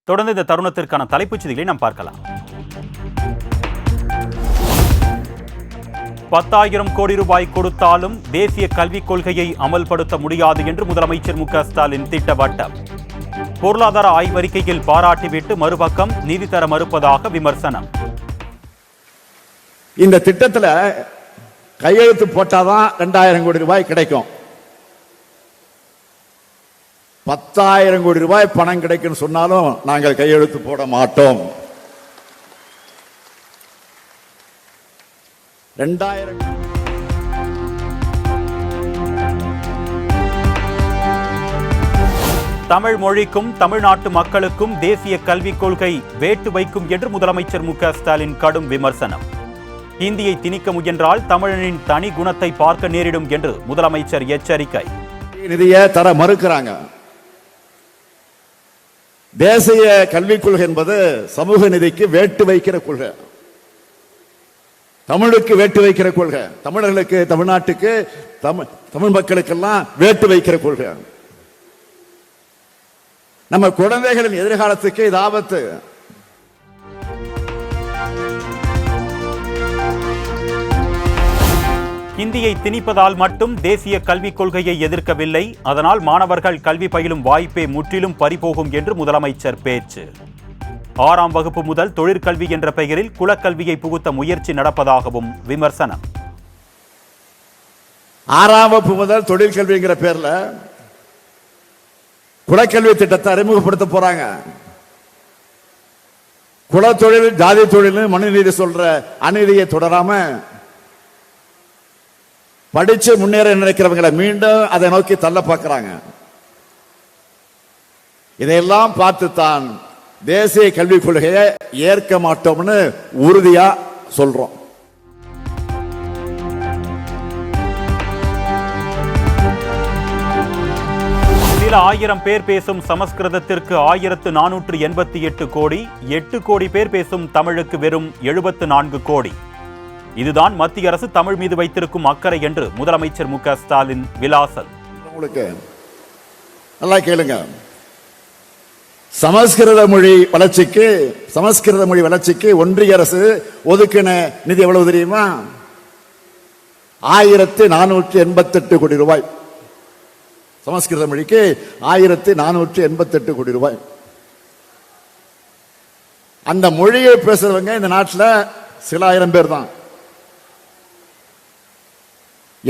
தொடர்ந்து இந்த தருணத்திற்கான தலைப்புச் செய்திகளை நாம் பார்க்கலாம். 10,000 கோடி ரூபாய் கொடுத்தாலும் தேசிய கல்விக் கொள்கையை அமல்படுத்த முடியாது என்று முதலமைச்சர் மு க ஸ்டாலின் திட்டவட்டம். பொருளாதார ஆய்வறிக்கையில் பாராட்டிவிட்டு மறுபக்கம் நிதி தர மறுப்பதாக விமர்சனம். இந்த திட்டத்தில் கையெழுத்து போட்டாதான் 2,000 கோடி ரூபாய் கிடைக்கும். 10,000 கோடி ரூபாய் பணம் கிடைக்கும் சொன்னாலும் நாங்கள் கையெழுத்து போட மாட்டோம். 2,000 தமிழ் மொழிக்கும் தமிழ்நாட்டு மக்களுக்கும் தேசிய கல்விக் கொள்கை வேட்டு வைக்கும் என்று முதலமைச்சர் மு க ஸ்டாலின் கடும் விமர்சனம். ஹிந்தியை திணிக்க முயன்றால் தமிழனின் தனி குணத்தை பார்க்க நேரிடும் என்று முதலமைச்சர் எச்சரிக்கை. நிதியை தர மறுக்கிறாங்க. தேசிய கல்விக் கொள்கை என்பது சமூக நிதிக்கு வேட்டு வைக்கிற கொள்கை, தமிழுக்கு வேட்டு வைக்கிற கொள்கை, தமிழர்களுக்கு தமிழ்நாட்டுக்கு தமிழ் மக்களுக்கெல்லாம் வேட்டு வைக்கிற கொள்கை. நம்ம குழந்தைகளின் எதிர்காலத்துக்கு இது ஆபத்து. ஹிந்தியை திணிப்பதால் மட்டும் தேசிய கல்விக் கொள்கையை எதிர்க்கவில்லை, அதனால் மாணவர்கள் கல்வி பயிலும் வாய்ப்பே முற்றிலும் பறிபோகும் என்று முதலமைச்சர் பேச்சு. 6ஆம் வகுப்பு முதல் தொழிற்கல்வி என்ற பெயரில் குலக்கல்வியை புகுத்த முயற்சி நடப்பதாகவும் விமர்சனம். 6ஆம் வகுப்பு முதல் தொழிற்கல்விங்கிற பேர்ல குலக்கல்வி திட்டத்தை அறிமுகப்படுத்த போறாங்க. குலத்தொழில் ஜாதி தொழில் மனுநீதி சொல்ற அநீதியை தொடராம படிச்சு முன்னேற நினைக்கிறவங்களை மீண்டும் அதை நோக்கி தள்ள பார்க்கிறாங்க. இதையெல்லாம் பார்த்துத்தான் தேசிய கல்விக் கொள்கையை ஏற்க மாட்டோம்னு உறுதியா சொல்றோம். சில 1000 பேர் பேசும் சமஸ்கிருதத்திற்கு 1488 கோடி, 8 கோடி பேர் பேசும் தமிழுக்கு வெறும் 74 கோடி. இதுதான் மத்திய அரசு தமிழ் மீது வைத்திருக்கும் அக்கறை என்று முதலமைச்சர் மு க ஸ்டாலின் விலாசல். உங்களுக்கு நல்லா கேளுங்க. சமஸ்கிருத மொழி வளர்ச்சிக்கு ஒன்றிய அரசு ஒதுக்கின நிதி எவ்வளவு தெரியுமா? 1488 கோடி ரூபாய். சமஸ்கிருத மொழிக்கு 1488 கோடி ரூபாய். அந்த மொழியை பேசுறவங்க இந்த நாட்டில் சில ஆயிரம் பேர் தான்.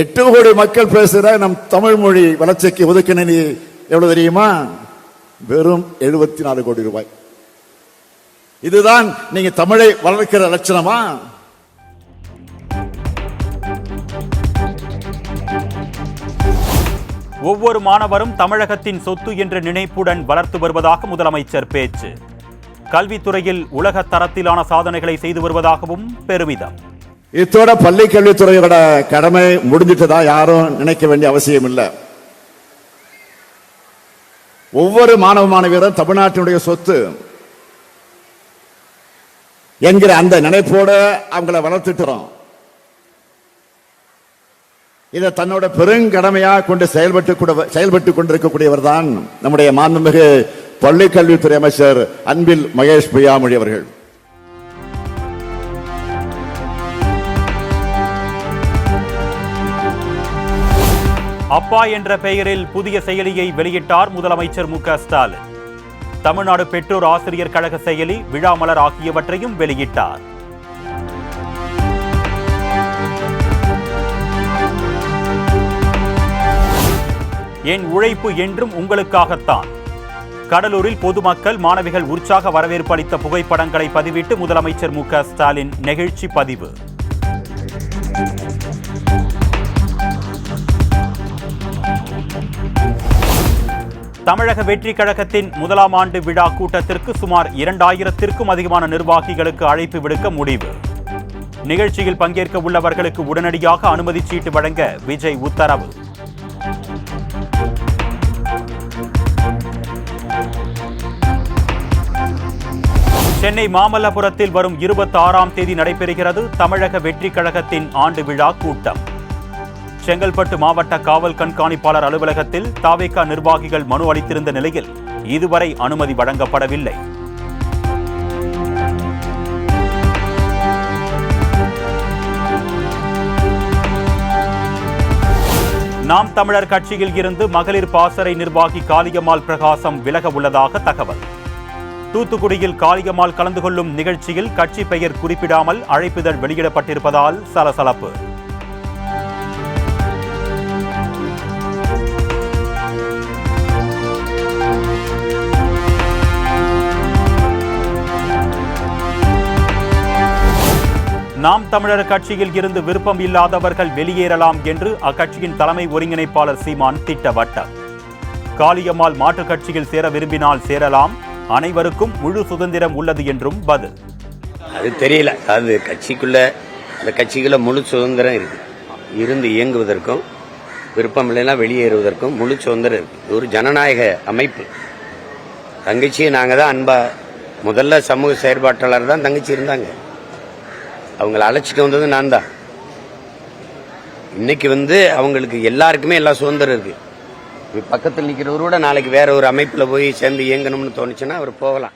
8 கோடி மக்கள் பேசுற நம் தமிழ் மொழி வளர்ச்சிக்கு ஒதுக்கின நிதி எவ்வளவு தெரியுமா? வெறும் 74 கோடி ரூபாய். இதுதான் நீங்க தமிழை வளர்க்கிற லட்சணமா? ஒவ்வொரு மாணவரும் தமிழகத்தின் சொத்து என்ற நினைப்புடன் வளர்த்து வருவதாக முதலமைச்சர் பேச்சு. கல்வித்துறையில் உலக தரத்திலான சாதனைகளை செய்து வருவதாகவும் பெருமிதம். இதோட பள்ளி கல்வித்துறையோட கடமை முடிஞ்சிட்டதா யாரும் நினைக்க வேண்டிய அவசியம் இல்லை. ஒவ்வொரு மாணவ மாணவியரும் தமிழ்நாட்டினுடைய சொத்து என்கிற அந்த நினைப்போட அவங்களை வளர்த்துட்டோம். இதை தன்னோட பெருங்கடமையாக கொண்டு செயல்பட்டு கொண்டிருக்கக்கூடியவர் தான் நம்முடைய மாண்புமிகு பள்ளி கல்வித்துறை அமைச்சர் அன்பில் மகேஷ் பொய்யாமொழி அவர்கள். அப்பா என்ற பெயரில் புதிய செயலியை வெளியிட்டார் முதலமைச்சர் மு க ஸ்டாலின். தமிழ்நாடு பெற்றோர் ஆசிரியர் கழக செயலி, விழாமலர் ஆகியவற்றையும் வெளியிட்டார். என் உழைப்பு என்றும் உங்களுக்காகத்தான். கடலூரில் பொதுமக்கள் மாணவிகள் உற்சாக வரவேற்பு அளித்த புகைப்படங்களை பதிவிட்டு முதலமைச்சர் மு க ஸ்டாலின் நெகிழ்ச்சி பதிவு. தமிழக வெற்றி கழகத்தின் 1ஆம் ஆண்டு விழா கூட்டத்திற்கு சுமார் 2000த்திற்கும் அதிகமான நிர்வாகிகளுக்கு அழைப்பு விடுக்க முடிவு. நிகழ்ச்சியில் பங்கேற்க உள்ளவர்களுக்கு உடனடியாக அனுமதி சீட்டு வழங்க விஜய் உத்தரவு. சென்னை மாமல்லபுரத்தில் வரும் 26ஆம் தேதி நடைபெறுகிறது தமிழக வெற்றி கழகத்தின் ஆண்டு விழா கூட்டம். செங்கல்பட்டு மாவட்ட காவல் கண்காணிப்பாளர் அலுவலகத்தில் தாவேகா நிர்வாகிகள் மனு அளித்திருந்த நிலையில் இதுவரை அனுமதி வழங்கப்படவில்லை. நாம் தமிழர் கட்சியில் இருந்து மகளிர் பாசறை நிர்வாகி காளியம்மாள் பிரகாசம் விலக உள்ளதாக தகவல். தூத்துக்குடியில் காளியம்மாள் கலந்து கொள்ளும் நிகழ்ச்சியில் கட்சி பெயர் குறிப்பிடாமல் அழைப்பிதழ் வெளியிடப்பட்டிருப்பதால் சலசலப்பு. நாம் தமிழர் கட்சியில் இருந்து விருப்பம் இல்லாதவர்கள் வெளியேறலாம் என்று அக்கட்சியின் தலைமை ஒருங்கிணைப்பாளர் சீமான் திட்டவட்டம். காளியம்மாள் மாற்றுக் கட்சியில் சேர விரும்பினால் சேரலாம், அனைவருக்கும் முழு சுதந்திரம் உள்ளது என்றும் பதில். அது தெரியல. அது கட்சிக்குள்ள அந்த கட்சிக்குள்ள முழு சுதந்திரம் இருக்கு. இருந்து இயங்குவதற்கும் விருப்பம் இல்லைன்னா வெளியேறுவதற்கும் முழு சுதந்திரம் இருக்கு. இது ஒரு ஜனநாயக அமைப்பு. தங்கச்சியை நாங்கள் தான் அன்பா முதல்ல சமூக செயற்பாட்டாளர் தான் தங்கச்சி இருந்தாங்க. அவங்களை அழைச்சிட்டு வந்தது நான் தான். இன்னைக்கு அவங்களுக்கு எல்லாருக்குமே எல்லா சுதந்திரம் இருக்கு. பக்கத்தில் நிற்கிறவரோட நாளைக்கு வேற ஒரு அமைப்புல போய் சேர்ந்து இயங்கணும்னு தோணுச்சுன்னா அவர் போகலாம்.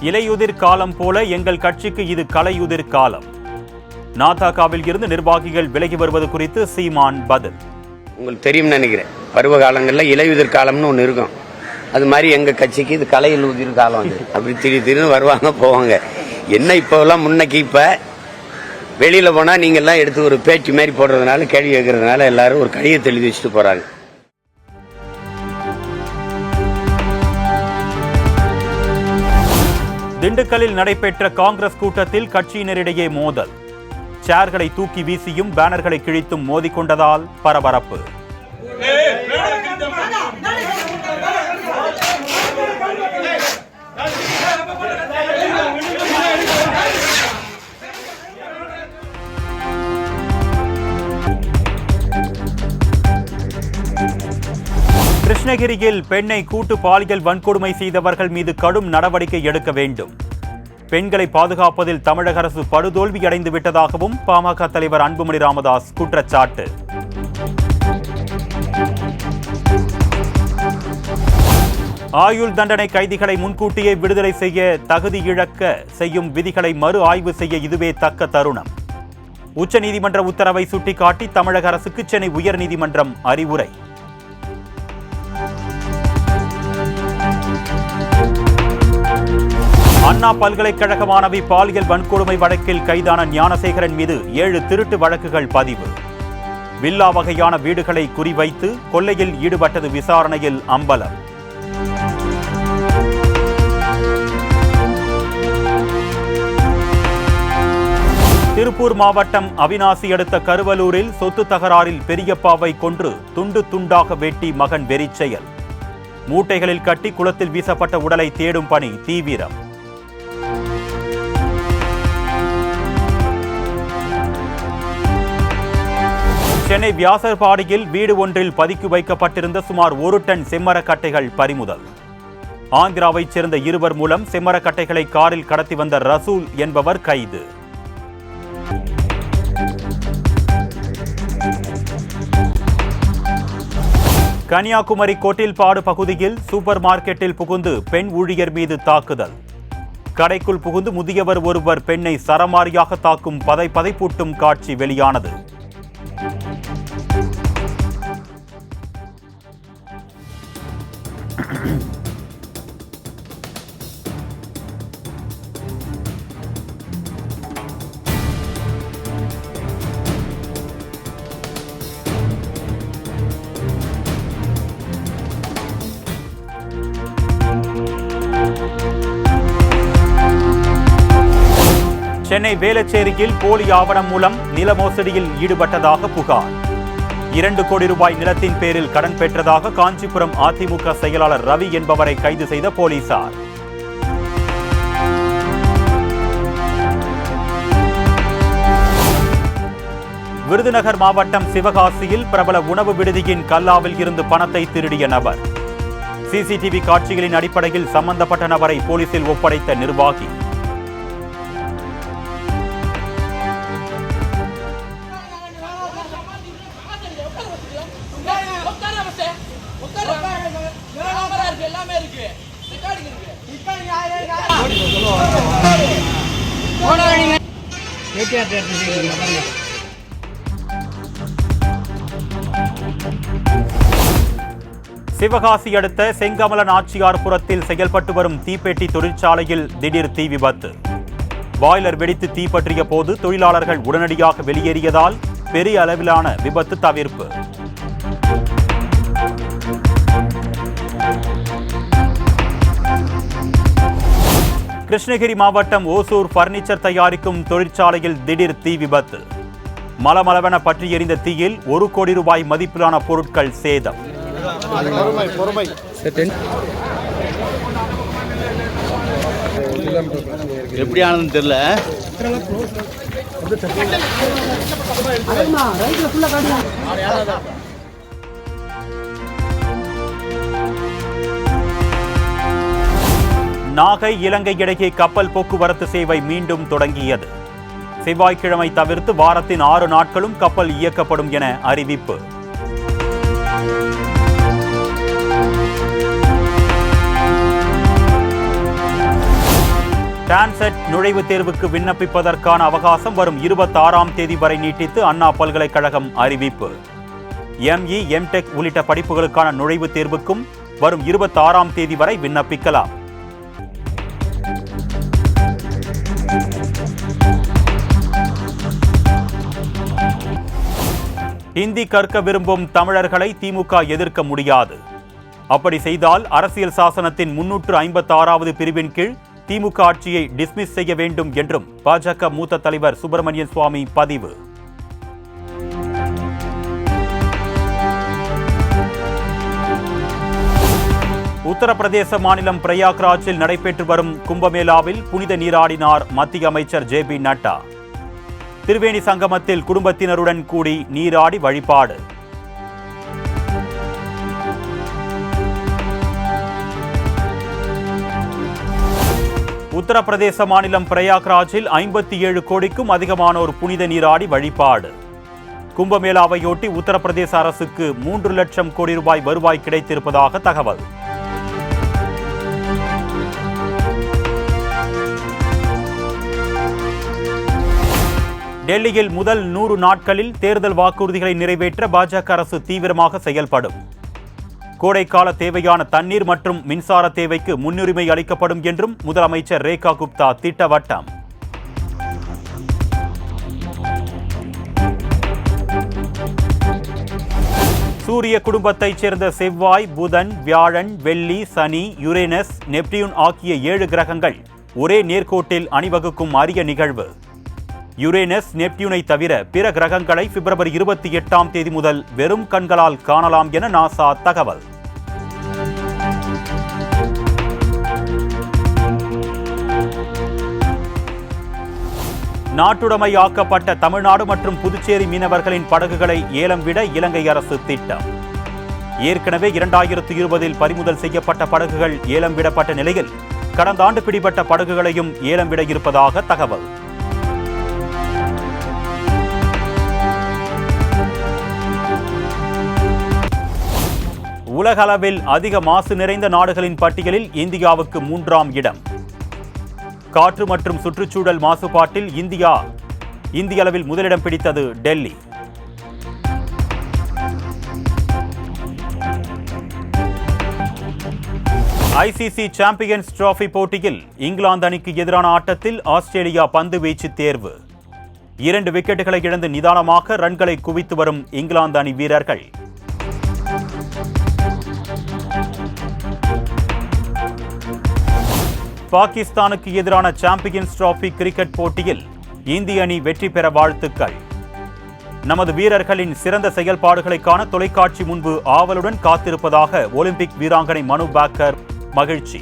இலையுதிர் காலம் போல எங்கள் கட்சிக்கு இது கலையுதிர் காலம். நாதகாவில் இருந்து நிர்வாகிகள் விலகி வருவது குறித்து சீமான் பதில். உங்களுக்கு தெரியும் நினைக்கிறேன், பருவ காலங்களில் இலையுதிர் காலம்னு ஒன்று இருக்கும். அது மாதிரி எங்க கட்சிக்கு இது கலையில் உதிர் காலம். அப்படி திடீர்னு வருவாங்க போவாங்க. என்ன இப்போலாம் முன்னைக்கு இப்ப வெளியில போனா நீங்க எல்லாம் எடுத்து ஒரு பேச்சு மாதிரி போடுறதுனால கேள்வி கேட்கறதுனால எல்லாரும் ஒரு கடிதத்தை எழுதி வச்சுட்டு போறாங்க. திண்டுக்கல்லில் நடைபெற்ற காங்கிரஸ் கூட்டத்தில் கட்சியினரிடையே மோதல். சேர்களை தூக்கி வீசியும் பேனர்களை கிழித்தும் மோதிக்கொண்டதால் பரபரப்பு. கிருஷ்ணகிரியில் பெண்ணை கூட்டு பாலியல் வன்கொடுமை செய்தவர்கள் மீது கடும் நடவடிக்கை எடுக்க வேண்டும். பெண்களை பாதுகாப்பதில் தமிழக அரசு படுதோல்வி அடைந்து விட்டதாகவும் பாமக தலைவர் அன்புமணி ராமதாஸ் குற்றச்சாட்டு. ஆயுள் தண்டனை கைதிகளை முன்கூட்டியே விடுதலை செய்ய தகுதி இழக்க செய்யும் விதிகளை மறு ஆய்வு செய்ய இதுவே தக்க தருணம். உச்சநீதிமன்ற உத்தரவை சுட்டிக்காட்டி தமிழக அரசுக்கு சென்னை உயர்நீதிமன்றம் அறிவுரை. அண்ணா பல்கலைக்கழக மாணவி பாலியல் வன்கொடுமை வழக்கில் கைதான ஞானசேகரன் மீது 7 திருட்டு வழக்குகள் பதிவு. வில்லா வகையான வீடுகளை குறிவைத்து கொள்ளையில் ஈடுபட்டது விசாரணையில் அம்பலம். திருப்பூர் மாவட்டம் அவிநாசி அடுத்த கருவலூரில் சொத்து தகராறில் பெரியப்பாவை கொன்று துண்டு துண்டாக வெட்டி மகன் வெறிச்செயல். மூட்டைகளில் கட்டி குளத்தில் வீசப்பட்ட உடலை தேடும் பணி தீவிரம். சென்னை வியாசர்பாடியில் வீடு ஒன்றில் பதுக்கி வைக்கப்பட்டிருந்த சுமார் 1 டன் செம்மரக்கட்டைகள் பறிமுதல். ஆந்திராவைச் சேர்ந்த 2 மூலம் செம்மரக்கட்டைகளை காரில் கடத்தி வந்த ரசூல் என்பவர் கைது. கன்னியாகுமரி கோட்டில்பாடு பகுதியில் சூப்பர் மார்க்கெட்டில் புகுந்து பெண் ஊழியர் மீது தாக்குதல். கடைக்குள் புகுந்து முதியவர் ஒருவர் பெண்ணை சரமாரியாக தாக்கும் பதைப்பூட்டும் காட்சி வெளியானது. சென்னை வேளச்சேரியில் போலி ஆவணம் மூலம் நில மோசடியில் ஈடுபட்டதாக புகார். 2 கோடி ரூபாய் நிலத்தின் பேரில் கடன் பெற்றதாக காஞ்சிபுரம் அதிமுக செயலாளர் ரவி என்பவரை கைது செய்த போலீசார். விருதுநகர் மாவட்டம் சிவகாசியில் பிரபல உணவு விடுதியின் கல்லாவில் இருந்து பணத்தை திருடிய நபர். சிசிடிவி காட்சிகளின் அடிப்படையில் சம்பந்தப்பட்ட நபரை போலீசில் ஒப்படைத்த நிர்வாகி. சிவகாசி அடுத்த செங்கமல நாச்சியார்புரத்தில் செயல்பட்டு வரும் தீப்பெட்டி தொழிற்சாலையில் திடீர் தீ விபத்து. பாய்லர் வெடித்து தீப்பற்றிய போது தொழிலாளர்கள் உடனடியாக வெளியேறியதால் பெரிய அளவிலான விபத்து தவிர்ப்பு. கிருஷ்ணகிரி மாவட்டம் ஓசூர் பர்னிச்சர் தயாரிக்கும் தொழிற்சாலையில் திடீர் தீ விபத்து. மலமளவென பற்றி எரிந்த தீயில் 1 கோடி ரூபாய் மதிப்பிலான பொருட்கள் சேதம். எப்படி ஆனதுன்னு தெரியல. நாகை இலங்கை இடையே கப்பல் போக்குவரத்து சேவை மீண்டும் தொடங்கியது. செவ்வாய்க்கிழமை தவிர்த்து வாரத்தின் 6 நாட்களும் கப்பல் இயக்கப்படும் என அறிவிப்பு. டான்செட் நுழைவுத் தேர்வுக்கு விண்ணப்பிப்பதற்கான அவகாசம் வரும் 26ஆம் தேதி வரை நீட்டித்து அண்ணா பல்கலைக்கழகம் அறிவிப்பு. ME, MTech உள்ளிட்ட படிப்புகளுக்கான நுழைவுத் தேர்வுக்கும் வரும் 26ஆம் தேதி வரை விண்ணப்பிக்கலாம். ஹிந்தி கற்க விரும்பும் தமிழர்களை திமுக எதிர்க்க முடியாது. அப்படி செய்தால் அரசியல் சாசனத்தின் 356வது பிரிவின் கீழ் திமுக ஆட்சியை டிஸ்மிஸ் செய்ய வேண்டும் என்றும் பாஜக மூத்த தலைவர் சுப்பிரமணியன் சுவாமி பதிவு. உத்தரப்பிரதேச மாநிலம் பிரயாக்ராஜில் நடைபெற்று வரும் கும்பமேளாவில் புனித நீராடினார் மத்திய அமைச்சர் JB நட்டா. திரிவேணி சங்கமத்தில் குடும்பத்தினருடன் கூடி நீராடி வழிபாடு. உத்தரப்பிரதேச மாநிலம் பிரயாக்ராஜில் 57 கோடிக்கும் அதிகமானோர் புனித நீராடி வழிபாடு. கும்பமேளாவையொட்டி உத்தரப்பிரதேச அரசுக்கு 3 லட்சம் கோடி ரூபாய் வருவாய் கிடைத்திருப்பதாக தகவல். டெல்லியில் முதல் 100 நாட்களில் தேர்தல் வாக்குறுதிகளை நிறைவேற்ற பாஜக அரசு தீவிரமாக செயல்படும். கோடைக்கால தேவையான தண்ணீர் மற்றும் மின்சார தேவைக்கு முன்னுரிமை அளிக்கப்படும் என்றும் முதலமைச்சர் ரேகா குப்தா திட்டவட்டம். சூரிய குடும்பத்தைச் சேர்ந்த செவ்வாய், புதன், வியாழன், வெள்ளி, சனி, யுரேனஸ், நெப்டியூன் ஆகிய 7 கிரகங்கள் ஒரே நேர்கோட்டில் அணிவகுக்கும் அரிய நிகழ்வு. யுரேனஸ், நெப்டியூனை தவிர பிற கிரகங்களை பிப்ரவரி 28ஆம் தேதி முதல் வெறும் கண்களால் காணலாம் என நாசா தகவல். நாட்டுடைமையாக்கப்பட்ட தமிழ்நாடு மற்றும் புதுச்சேரி மீனவர்களின் படகுகளை ஏலம் விட இலங்கை அரசு திட்டம். ஏற்கனவே 2020இல் பறிமுதல் செய்யப்பட்ட படகுகள் ஏலம் விடப்பட்ட நிலையில் கடந்த ஆண்டு பிடிபட்ட படகுகளையும் ஏலம் விட இருப்பதாக தகவல். உலகளவில் அதிக மாசு நிறைந்த நாடுகளின் பட்டியலில் இந்தியாவுக்கு 3ஆம் இடம். காற்று மற்றும் சுற்றுச்சூழல் மாசுபாட்டில் இந்திய அளவில் முதலிடம் பிடித்தது டெல்லி. ICC சாம்பியன்ஸ் டிராபி போட்டியில் இங்கிலாந்து அணிக்கு எதிரான ஆட்டத்தில் ஆஸ்திரேலியா பந்து வீச்சு தேர்வு. 2 விக்கெட்டுகளை இழந்து நிதானமாக ரன்களை குவித்து வரும் இங்கிலாந்து அணி வீரர்கள். பாகிஸ்தானுக்கு எதிரான சாம்பியன்ஸ் டிராபி கிரிக்கெட் போட்டியில் இந்திய அணி வெற்றி பெற வாழ்த்துக்கள். நமது வீரர்களின் சிறந்த செயல்பாடுகளை காண தொலைக்காட்சி முன்பு ஆவலுடன் காத்திருப்பதாக ஒலிம்பிக் வீராங்கனை மனு பாக்கர் மகிழ்ச்சி.